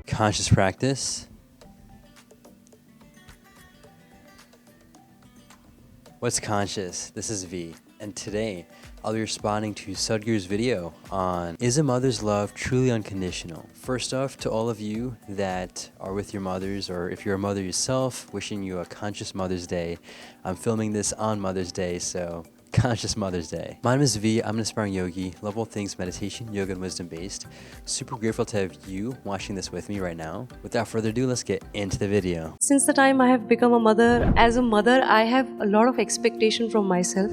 Conscious practice. What's conscious? This is V, and today I'll be responding to Sadhguru's video on is a mother's love truly unconditional? First off, to all of you that are with your mothers, or if you're a mother yourself, wishing you a conscious Mother's Day. I'm filming this on Mother's Day, so Conscious Mother's Day. My name is V, I'm an aspiring yogi, love all things meditation, yoga, and wisdom based. Super grateful to have you watching this with me right now. Without further ado, let's get into the video. Since the time I have become a mother, as a mother, I have a lot of expectation from myself.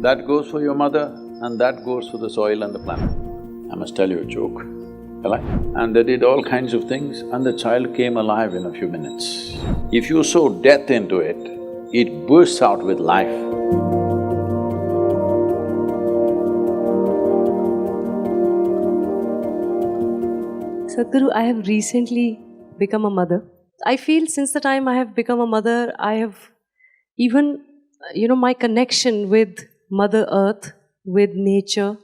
That goes for your mother and that goes for the soil and the planet. I must tell you a joke, shall I? And they did all kinds of things and the child came alive in a few minutes. If you sow death into it, it bursts out with life. Sadhguru, I have recently become a mother. I feel since the time I have become a mother, I have even, my connection with Mother Earth, with nature.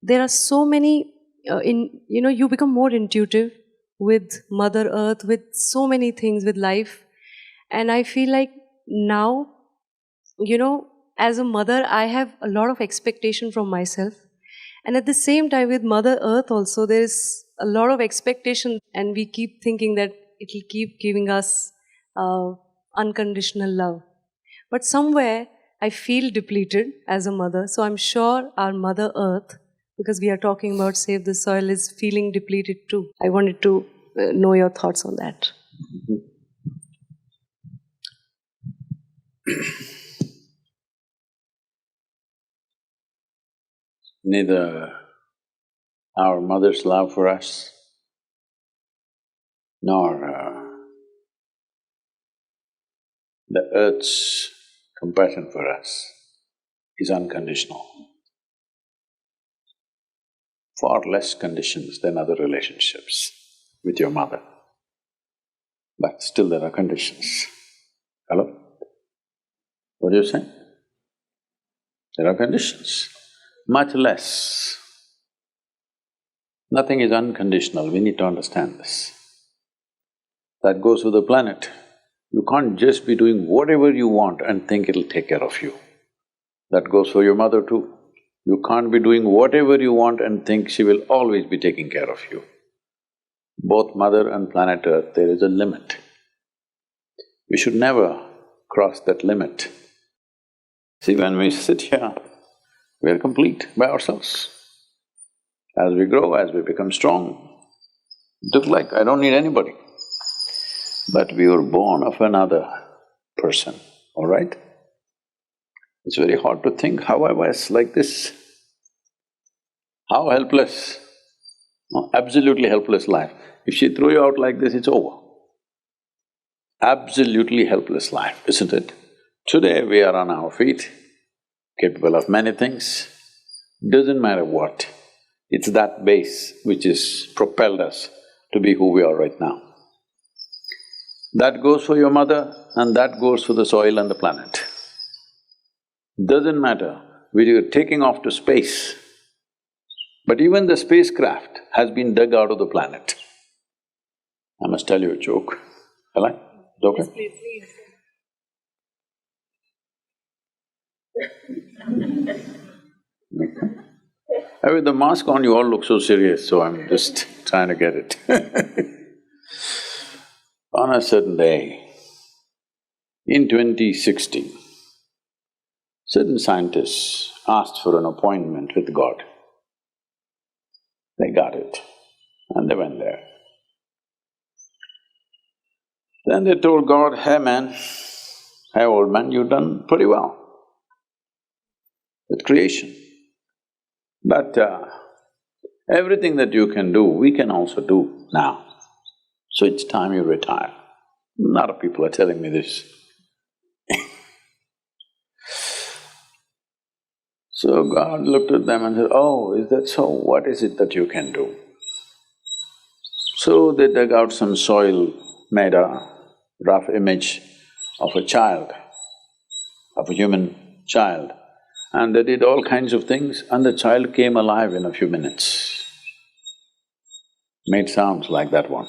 There are so many, you become more intuitive with Mother Earth, with so many things, with life. And I feel like now, as a mother, I have a lot of expectation from myself. And at the same time, with Mother Earth also, there is a lot of expectation, and we keep thinking that it will keep giving us unconditional love. But somewhere, I feel depleted as a mother, so I'm sure our Mother Earth, because we are talking about Save the Soil, is feeling depleted too. I wanted to know your thoughts on that. Neither our mother's love for us, nor the earth's compassion for us is unconditional. Far less conditions than other relationships with your mother. But still there are conditions. Hello? What do you say? There are conditions. Much less. Nothing is unconditional, we need to understand this. That goes with the planet. You can't just be doing whatever you want and think it'll take care of you. That goes for your mother too. You can't be doing whatever you want and think she will always be taking care of you. Both mother and planet Earth, there is a limit. We should never cross that limit. See, when we sit here, we are complete by ourselves. As we grow, as we become strong, it looks like I don't need anybody. But we were born of another person, all right? It's very hard to think how I was like this. How helpless, absolutely helpless life. If she threw you out like this, it's over. Absolutely helpless life, isn't it? Today we are on our feet, capable of many things, doesn't matter what. It's that base which has propelled us to be who we are right now. That goes for your mother and that goes for the soil and the planet. Doesn't matter whether you're taking off to space, but even the spacecraft has been dug out of the planet. I must tell you a joke, shall I? Is it okay? Yes, please. With the mask on, you all look so serious, so I'm just trying to get it. On a certain day, in 2016, certain scientists asked for an appointment with God. They got it, and they went there. Then they told God, "Hey man, hey old man, you've done pretty well with creation. But everything that you can do, we can also do now. So it's time you retire." A lot of people are telling me this. So God looked at them and said, "Oh, is that so? What is it that you can do?" So they dug out some soil, made a rough image of a child, of a human child, and they did all kinds of things, and the child came alive in a few minutes. Made sounds like that one.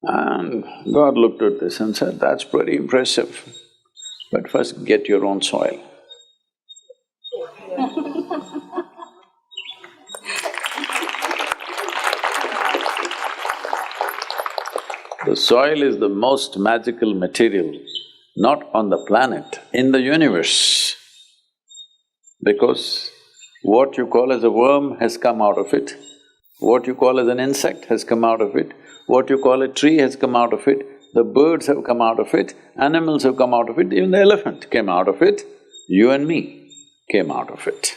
And God looked at this and said, that's pretty impressive, but first get your own soil. The soil is the most magical material, not on the planet, in the universe. Because what you call as a worm has come out of it, what you call as an insect has come out of it, what you call a tree has come out of it, the birds have come out of it, animals have come out of it, even the elephant came out of it, you and me came out of it.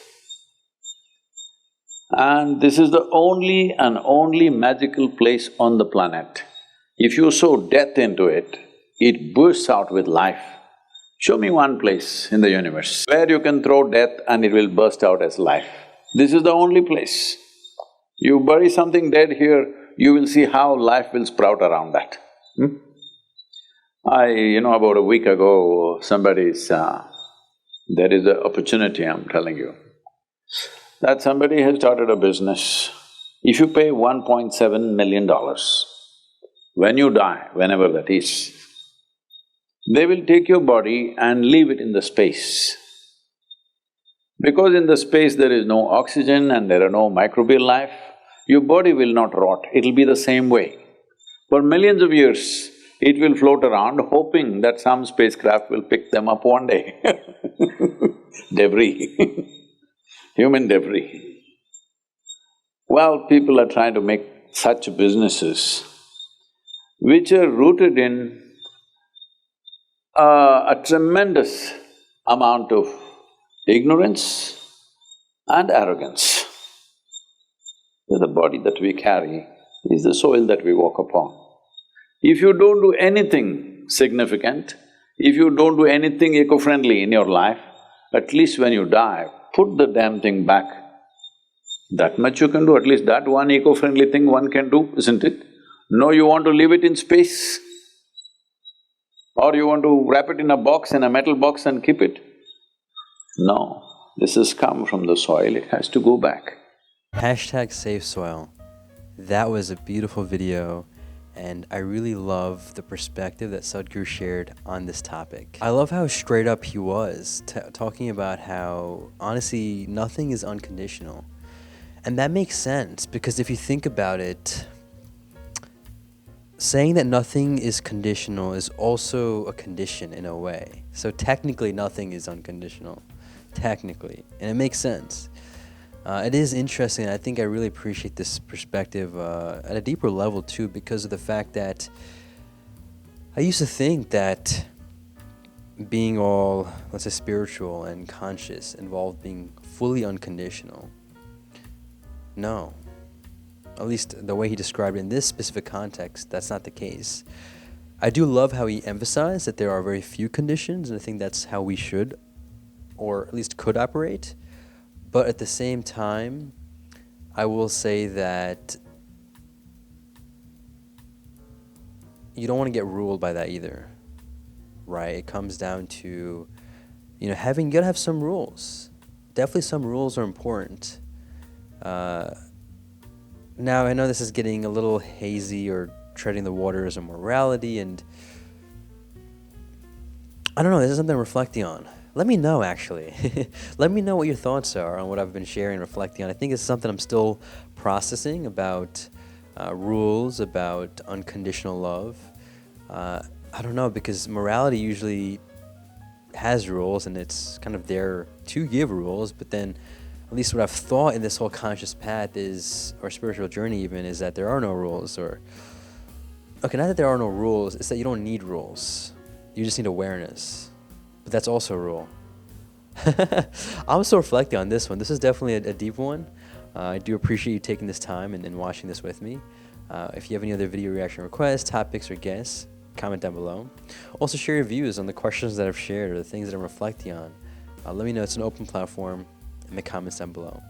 And this is the only and only magical place on the planet. If you sow death into it, it bursts out with life. Show me one place in the universe where you can throw death and it will burst out as life. This is the only place. You bury something dead here, you will see how life will sprout around that. About a week ago, there is an opportunity, I'm telling you, that somebody has started a business. If you pay $1.7 million, when you die, whenever that is, they will take your body and leave it in the space. Because in the space there is no oxygen and there are no microbial life, your body will not rot, it'll be the same way. For millions of years, it will float around hoping that some spacecraft will pick them up one day. Debris, human debris. Well, people are trying to make such businesses which are rooted in a tremendous amount of ignorance and arrogance. The body that we carry is the soil that we walk upon. If you don't do anything significant, if you don't do anything eco-friendly in your life, at least when you die, put the damn thing back. That much you can do, at least that one eco-friendly thing one can do, isn't it? No, you want to leave it in space? Or you want to wrap it in a box, in a metal box and keep it? No, this has come from the soil, it has to go back. #SaveSoil. That was a beautiful video, and I really love the perspective that Sadhguru shared on this topic. I love how straight up he was, talking about how, honestly, nothing is unconditional. And that makes sense, because if you think about it, saying that nothing is conditional is also a condition in a way. So technically nothing is unconditional, technically, and it makes sense. It is interesting, and I think I really appreciate this perspective at a deeper level too, because of the fact that I used to think that being all, let's say, spiritual and conscious involved being fully unconditional. No. At least the way he described it in this specific context, that's not the case. I do love how he emphasized that there are very few conditions, and I think that's how we should, or at least could, operate. But at the same time, I will say that you don't want to get ruled by that either, right? It comes down to, you gotta have some rules. Definitely some rules are important. Now, I know this is getting a little hazy or treading the waters of morality, and I don't know, this is something I'm reflecting on. Let me know, actually. Let me know what your thoughts are on what I've been sharing and reflecting on. I think it's something I'm still processing about rules, about unconditional love. I don't know, because morality usually has rules, and it's kind of there to give rules, but then at least what I've thought in this whole conscious path is, or spiritual journey even, is that there are no rules, or… Okay, not that there are no rules, it's that you don't need rules. You just need awareness. But that's also a rule. I'm still reflecting on this one. This is definitely a deep one. I do appreciate you taking this time and watching this with me. If you have any other video reaction requests, topics, or guests, comment down below. Also share your views on the questions that I've shared or the things that I'm reflecting on. Let me know. It's an open platform in the comments down below.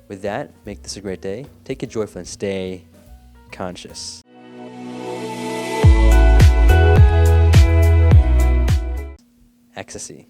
With that, make this a great day. Take it joyful and stay conscious. Ecstasy.